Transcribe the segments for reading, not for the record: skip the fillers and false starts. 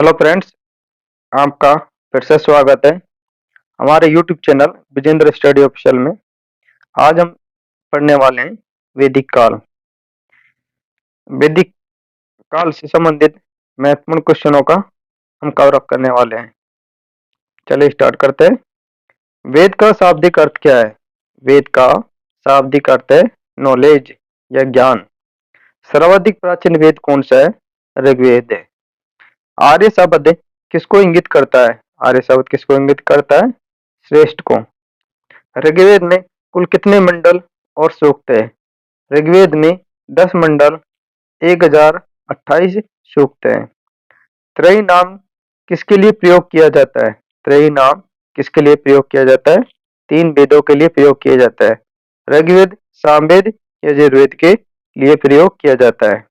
Hello friends, आपका फिर से स्वागत है हमारे YouTube channel Vijendra study official में। आज हम पढ़ने वाले हैं वैदिक काल। वैदिक काल से संबंधित महत्वपूर्ण क्वेश्चनों का हम कवर अप करने वाले हैं। चलिए स्टार्ट करते हैं। वेद का शाब्दिक अर्थ क्या है? वेद का शाब्दिक अर्थ है नॉलेज या ज्ञान। सर्वाधिक प्राचीन वेद कौन सा है? ऋग्वेद है। आर्य शब्द किसको इंगित करता है? आर्य शब्द किसको इंगित करता है? श्रेष्ठ को। ऋग्वेद में कुल कितने मंडल और सूक्त है? ऋग्वेद में 10 मंडल 1028 सूक्त है। त्रयी नाम किसके लिए प्रयोग किया जाता है? त्रयी नाम किसके लिए प्रयोग किया जाता है? 3 वेदों के लिए प्रयोग किया जाता है। ऋग्वेद, सामवेद, यजुर्वेद के लिए प्रयोग किया जाता है।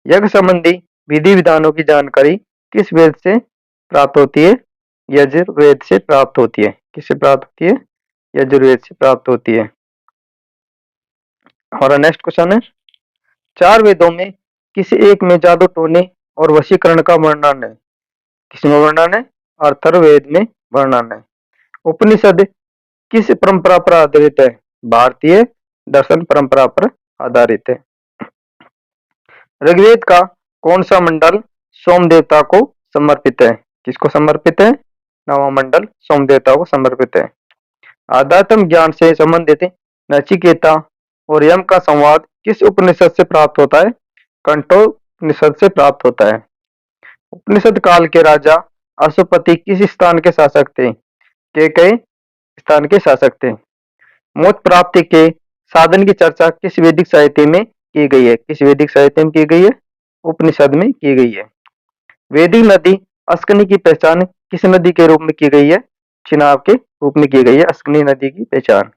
यज्ञ संबंधी विधि विधानों की जानकारी किस वेद से प्राप्त होती है? यजुर्वेद से प्राप्त होती है। किससे प्राप्त होती है? यजुर्वेद से प्राप्त होती है। हमारा नेक्स्ट क्वेश्चन है, 4 वेदों में किसी एक में जादू टोने और वशीकरण का वर्णन है? किसमें वर्णन है? अथर्ववेद में वर्णन है। उपनिषद किस परंपरा पर आधारित है? भारतीय दर्शन परंपरा पर आधारित है। ऋग्वेद का कौन सा मंडल सोम देवता को समर्पित है? किसको समर्पित है? नवम मंडल सोम देवता को समर्पित है। आध्यात्म ज्ञान से संबंधित नचिकेता और यम का संवाद किस उपनिषद से प्राप्त होता है? कंठोपनिषद से प्राप्त होता है। उपनिषद काल के राजा अशुपति किस स्थान के शासक थे? कई स्थान के शासक थे। मोक्ष प्राप्ति के साधन की चर्चा किस वैदिक साहित्य में की गई है? किस वैदिक साहित्य में की गई है? उपनिषद में की गई है। वैदिक नदी अस्कनी की पहचान किस नदी के रूप में की गई है? चिनाब के रूप में की गई है अस्कनी नदी की पहचान।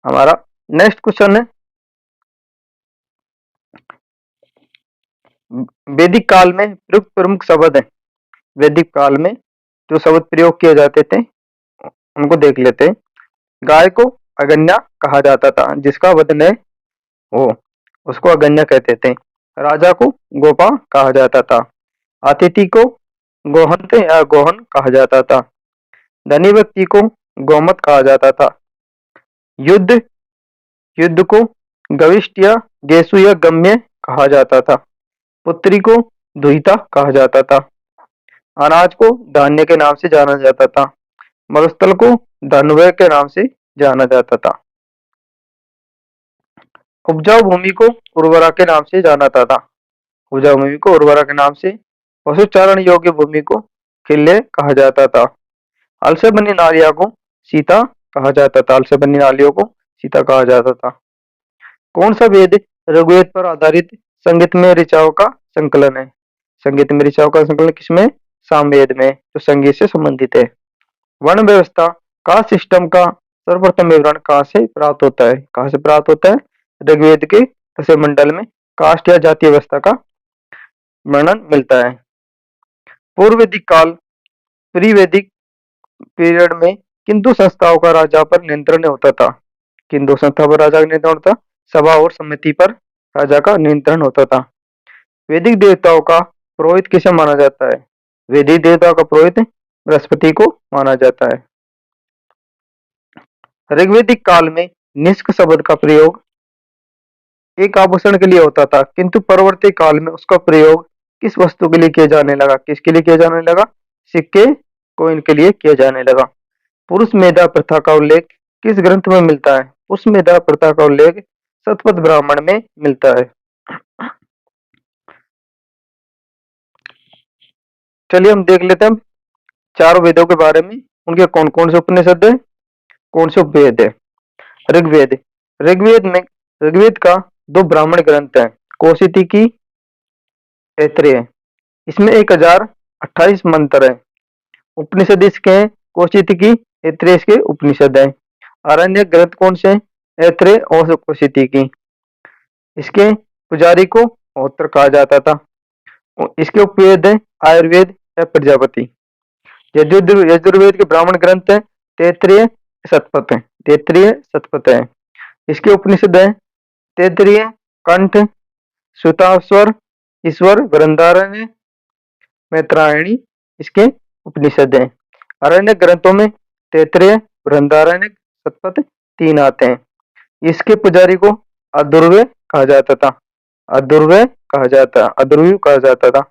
हमारा नेक्स्ट क्वेश्चन है, वैदिक काल में प्रयुक्त प्रमुख शब्द है। वैदिक काल में जो शब्द प्रयोग किए जाते थे उनको देख लेते हैं। गाय को अगन्या कहा जाता था, जिसका वधन है वो उसको अगन्या कहते थे। राजा को गोपा कहा जाता था। अतिथि को गोहंत या गोहन कहा जाता था। धनी व्यक्ति को गोमत कहा जाता था। युद्ध युद्ध को गविष्ट या गेसु या गम्य कहा जाता था। पुत्री को दुहिता कहा जाता था। अनाज को धान्य के नाम से जाना जाता था। मरुस्थल को धनवय के नाम से जाना जाता था। उपजाऊ भूमि को उर्वरा के नाम से जाना जाता था। उपजाऊ भूमि को उर्वरा के नाम से। पशुचारण योग्य भूमि को किल्ले कहा जाता था। हल से बनी नालियों को सीता कहा जाता था। हल से बनी नालियों को सीता कहा जाता था। कौन सा वेद ऋग्वेद पर आधारित संगीतमय ऋचाओं का संकलन है? संगीतमय ऋचाओं का संकलन किसमें? सामवेद में, जो संगीत से संबंधित है। वर्ण व्यवस्था का सिस्टम का सर्वप्रथम विवरण कहाँ से प्राप्त होता है? कहाँ से प्राप्त होता है? ऋग्वेद के 10 मंडल में कास्ट या जाति व्यवस्था का वर्णन मिलता है। पूर्व वैदिक काल प्री वैदिक पीरियड में किन दो संस्थाओं का राजा पर नियंत्रण होता था? किन दो संस्थाओं पर राजा का नियंत्रण होता? सभा और समिति पर राजा का नियंत्रण होता था। वैदिक देवताओं का पुरोहित किसे माना जाता है? वैदिक देवताओं का पुरोहित बृहस्पति को माना जाता है। ऋग्वैदिक काल में निष्क शब्द का प्रयोग एक आभूषण के लिए होता था, किंतु परवर्ती काल में उसका प्रयोग किस वस्तु के लिए किया जाने लगा? किसके लिए किया जाने लगा? सिक्के कोइन के लिए किया जाने लगा। पुरुष मेधा प्रथा का उल्लेख किस ग्रंथ में मिलता है? पुरुष मेधा प्रथा का उल्लेख शतपथ ब्राह्मण में मिलता है। चलिए हम देख लेते हैं चारों वेदों के बारे में, उनके कौन कौन से उपनिषद है, कौन से उपवेद है। ऋग्वेद ऋग्वेद में ऋग्वेद का 2 ब्राह्मण ग्रंथ है, कौशिकी, ऐत्रेय। इसमें 1028 मंत्र है। उपनिषद इसके हैं कौशिकी, ऐत्रेय इसके उपनिषद है। आरण्य ग्रंथ कौन से? ऐत्रेय और कौशिकी। इसके पुजारी को होत्र कहा जाता था। इसके उपवेद है आयुर्वेद या प्रजापति। यजुर्वेद के ब्राह्मण ग्रंथ है तैत्तिरीय, शतपथ है। तैत्तिरीय, शतपथ है। इसके उपनिषद है तैत्तिरीय, कंठ, सुतास्वर, ईश्वर, बृहदारण्य, मैत्रायणी इसके उपनिषद हैं। अरण्य ग्रंथों में तैत्तिरीय, बृहदारण्यक, शतपथ तीन आते हैं। इसके पुजारी को अध्वर्य कहा जाता था। अध्वर्य कहा जाता, अध्वर्यु कहा जाता था।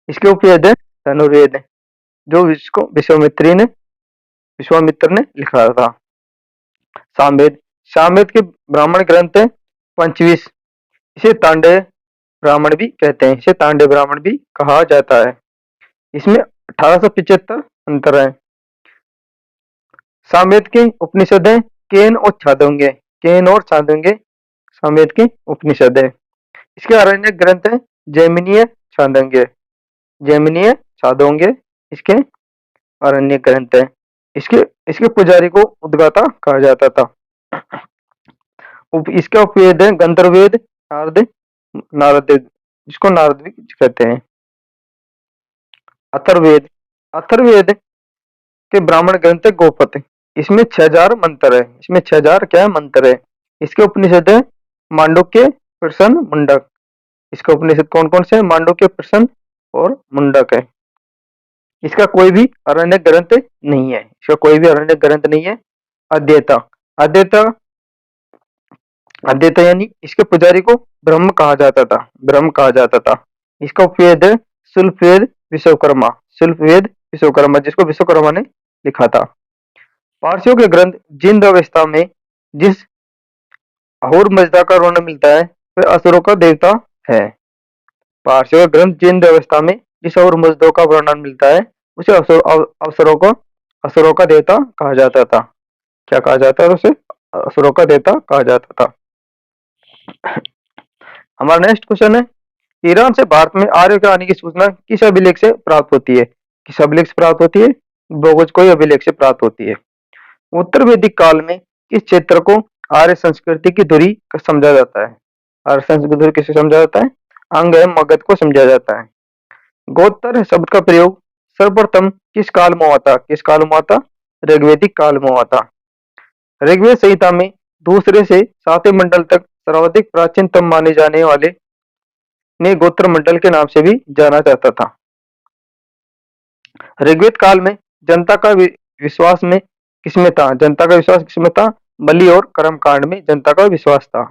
इसके उपवेद है धनुर्वेद, जो विश्वामित्र ने लिखा था। सामवेद, सामवेद के ब्राह्मण ग्रंथ है पंचविश। इसे तांडव ब्राह्मण भी कहते हैं, इसे तांडव ब्राह्मण भी कहा जाता है। इसमें 1875 अंतर है। सामवेद के उपनिषद है केन और छांदोग्य, केन और छांदोग्य सामवेद के उपनिषद है। इसके अरण्य ग्रंथ है जैमिनीय, छांदोग्य, जैमिनीय, छांदोग्य इसके अरण्य ग्रंथ है। इसके इसके पुजारी को उद्गाता कहा जाता था। इसका उपवेद है गंधर्ववेद, नारद, नारद जिसको नारद भी कहते हैं। अथर्ववेद, अथर्ववेद के ब्राह्मण ग्रंथ है गोपथ। इसमें 6000 मंत्र है, इसमें 6000 क्या है मंत्र है। इसके उपनिषद है मांडुक्य, प्रश्न, मुंडक। इसका उपनिषद कौन कौन से है? मांडुक्य, प्रश्न और मुंडक है। इसका कोई भी अरण्य ग्रंथ नहीं है, इसका कोई भी अरण्य ग्रंथ नहीं है। अद्वैता, अद्वैता, अद्वैता यानी इसके पुजारी को ब्रह्म कहा जाता था, ब्रह्म कहा जाता था। इसका उपवेद है शुल्फवेद विश्वकर्मा, शुल्फवेद विश्वकर्मा जिसको विश्वकर्मा ने लिखा था। पारसियों के ग्रंथ जिंद अवस्था में जिस अहोर मजदा का वर्णन मिलता है वह असुरों का देवता है। पारसियों का ग्रंथ जिंद अवस्था में जिस अहोर मजदों का वर्णन मिलता है उसे असुरों का देवता कहा जाता था। क्या कहा जाता है? उसे असुरों का देवता कहा जाता था। हमारा नेक्स्ट क्वेश्चन है ईरान से भारत में आर्यों के आने की सूचना किस अभिलेख से प्राप्त होती है? किस अभिलेख से प्राप्त होती है? भोजों कोई अभिलेख से प्राप्त होती है। उत्तर वैदिक काल में किस क्षेत्र को आर्य संस्कृति की धुरी समझा जाता है? आर्य संस्कृति धुरी किसे समझा जाता है? अंग एवं मगध को समझा जाता है। गोत्र शब्द का प्रयोग सर्वप्रथम किस काल में हुआ था? किस काल में हुआ था? ऋग्वैदिक काल में हुआ था। ऋग्वेद संहिता में दूसरे से सातवें मंडल तक सर्वाधिक प्राचीनतम माने जाने वाले ने गोत्र मंडल के नाम से भी जाना जाता था। ऋग्वेद काल में जनता का विश्वास में किसमें था? जनता का विश्वास किसमें था? बलि और कर्मकांड में जनता का विश्वास था।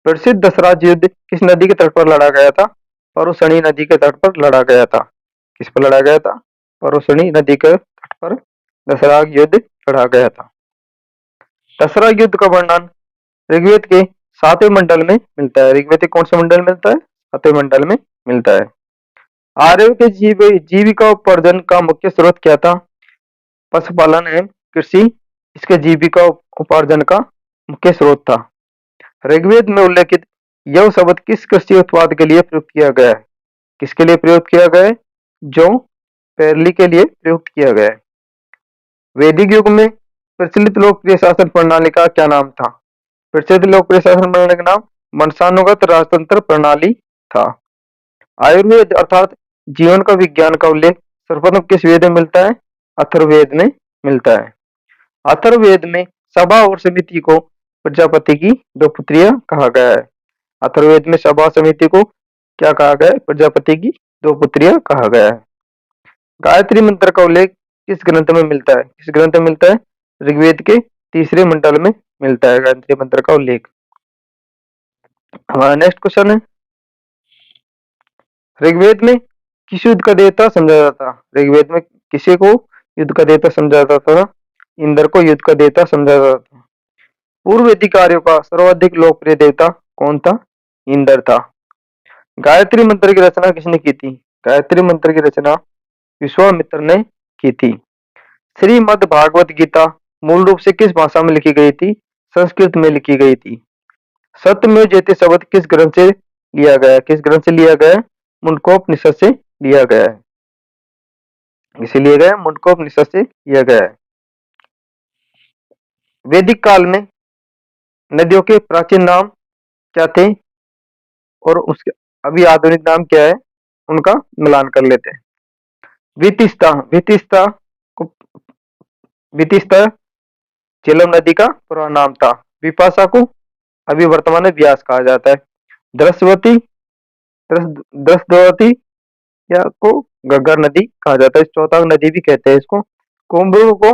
प्रसिद्ध दशराज युद्ध किस नदी के तट पर लड़ा गया था? परुशनी नदी के तट पर लड़ा गया था। किस पर लड़ा गया था? परुशनी नदी के तट पर दशराज युद्ध लड़ा गया था। दशराज युद्ध का वर्णन ऋग्वेद के सातवें मंडल में मिलता है। ऋग्वेद के कौन से मंडल में मिलता है? सातवें मंडल में मिलता है। आर्यों के जीविका उपार्जन का मुख्य स्रोत क्या था? पशुपालन एवं कृषि इसके जीविका उपार्जन का मुख्य स्रोत था। ऋग्वेद में उल्लेखित यव शब्द किस कृषि उत्पाद के लिए प्रयुक्त किया गया है? किसके लिए प्रयुक्त किया गया है? जौ, पैरली के लिए प्रयुक्त किया गया है। वैदिक युग में प्रचलित लोकप्रिय शासन प्रणाली का क्या नाम था? प्रचलित लोकप्रिय शासन प्रणाली का नाम वंशानुगत राजतंत्र प्रणाली था। आयुर्वेद अर्थात जीवन का विज्ञान का उल्लेख सर्वप्रथम किस वेद में मिलता है? अथर्ववेद में मिलता है। अथर्ववेद में सभा और समिति को प्रजापति की दो पुत्रियां कहा गया है। अथर्ववेद में सभा समिति को क्या कहा गया है? प्रजापति की दो पुत्रियां कहा गया है। गायत्री मंत्र का उल्लेख किस ग्रंथ में मिलता है? किस ग्रंथ में मिलता है? ऋग्वेद के तीसरे मंडल में मिलता है गायत्री मंत्र का उल्लेख। हमारा नेक्स्ट क्वेश्चन है ऋग्वेद में किस युद्ध का देवता समझा जाता? ऋग्वेद में किसी को युद्ध का देवता समझा जाता था? इंद्र को युद्ध का देवता समझा जाता था। पूर्व वैदिक आर्यों का सर्वाधिक लोकप्रिय देवता कौन था? इंद्र था। गायत्री मंत्र की रचना किसने की थी? गायत्री मंत्र की रचना विश्वामित्र ने की थी। श्रीमद् भागवत गीता मूल रूप से किस भाषा में लिखी गई थी? संस्कृत में लिखी गई थी। सत्यमेव जयते शब्द किस ग्रंथ से लिया गया? किस ग्रंथ से लिया गया? मुंडकोपनिषद से लिया गया है। इसे लिया गया मुंडकोपनिषद से लिया गया है। वैदिक काल में नदियों के प्राचीन नाम क्या थे और उसके अभी आधुनिक नाम क्या है? उनका मिलान कर लेते हैं। वितिस्ता, वितिस्ता को वितिस्ता झेलम नदी का पुराना नाम था। विपाशा को अभी वर्तमान में व्यास कहा जाता है। दृश्यवती दृष्टद्वती या को घग्गर नदी कहा जाता है। चौतक नदी भी कहते हैं इसको। कुंभ को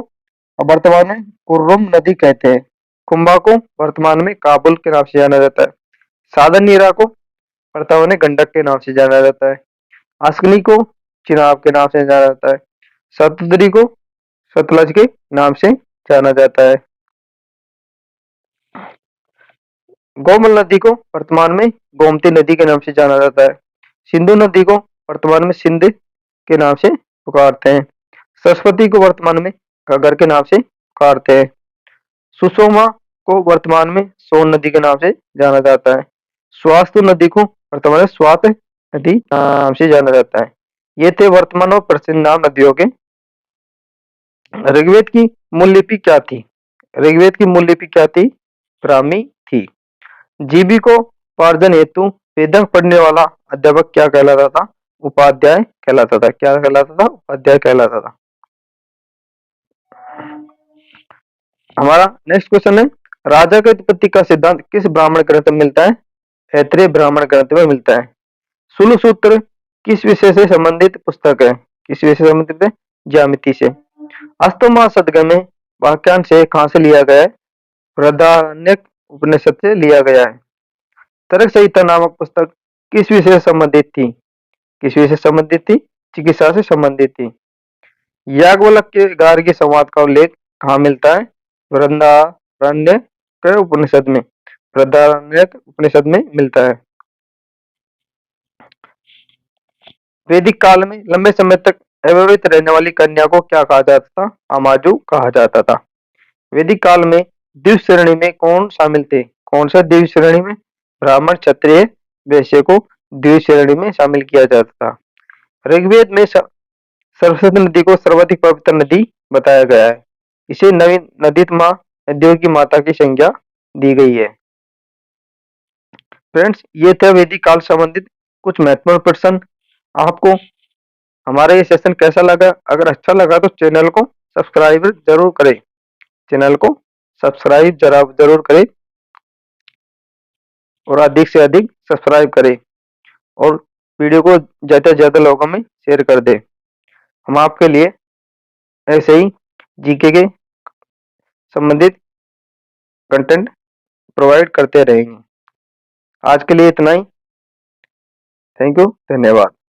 वर्तमान में कुर्रुम नदी कहते हैं। कुंभा को वर्तमान में काबुल के नाम से जाना जाता है। साधन नीरा को वर्तमान में गंडक के नाम से जाना जाता है। अस्कनी को चिनाब के नाम से जाना जाता है। सतलुज को सतलज के नाम से जाना जाता है। गोमल नदी को वर्तमान में गोमती नदी के नाम से जाना जाता है। सिंधु नदी को वर्तमान में सिंध के नाम से पुकारते हैं। सरस्वती को वर्तमान में घग्गर के नाम से पुकारते हैं। सुषमा को वर्तमान में सोन नदी के नाम से जाना जाता है। स्वास्थ्य नदी को वर्तमान में स्वात नदी नाम से जाना जाता है। ये थे वर्तमान और प्रसिद्ध नाम नदियों के। ऋग्वेद की मूल लिपि क्या थी? ऋग्वेद की मूल लिपि क्या थी? ब्राह्मी थी। जीबी को उपार्जन हेतु वेदक पढ़ने वाला अध्यापक क्या कहलाता था? उपाध्याय कहलाता था। क्या कहलाता था? उपाध्याय कहलाता था। हमारा नेक्स्ट क्वेश्चन है, राजा की उत्पत्ति का सिद्धांत किस ब्राह्मण ग्रंथ में मिलता है? ऐत्रेय ब्राह्मण ग्रंथ में मिलता है। शूल सूत्र किस विषय से संबंधित पुस्तक है? किस विषय से संबंधित है? ज्यामिति से। अष्टमा सदगम में वाक्यांश से कहां से लिया गया है? बृहदारण्यक उपनिषद से लिया गया है। तर्क संहिता नामक पुस्तक किस विषय से संबंधित थी? किस विषय से संबंधित थी? चिकित्सा से संबंधित थी। याज्ञवल्क्य के गार्गी संवाद का उल्लेख कहाँ मिलता है? बृहदारण्यक उपनिषद में। बृहदारण्यक उपनिषद में मिलता है। वैदिक काल में लंबे समय तक अविवाहित रहने वाली कन्या को क्या कहा जाता था? अमाजु कहा जाता था। वैदिक काल में द्विज श्रेणी में कौन शामिल थे? कौन सा द्विज श्रेणी में? ब्राह्मण, क्षत्रिय, वैश्य को द्विज श्रेणी में शामिल किया जाता था। ऋग्वेद में सरस्वती नदी को सर्वाधिक पवित्र नदी बताया गया है। इसे नवीन नदियों की माता की संज्ञा दी गई है। फ्रेंड्स, ये थे वैदिक काल संबंधित कुछ महत्वपूर्ण प्रश्न। आपको हमारा ये सेशन कैसा लगा? अगर अच्छा लगा तो चैनल को सब्सक्राइब जरूर करें। चैनल को सब्सक्राइब जरूर करें और अधिक से अधिक सब्सक्राइब करें और वीडियो को ज्यादा से ज्यादा लोगों में शेयर कर दें। हम आपके लिए ऐसे ही जीके के संबंधित कंटेंट प्रोवाइड करते रहेंगे। आज के लिए इतना ही। थैंक यू, धन्यवाद।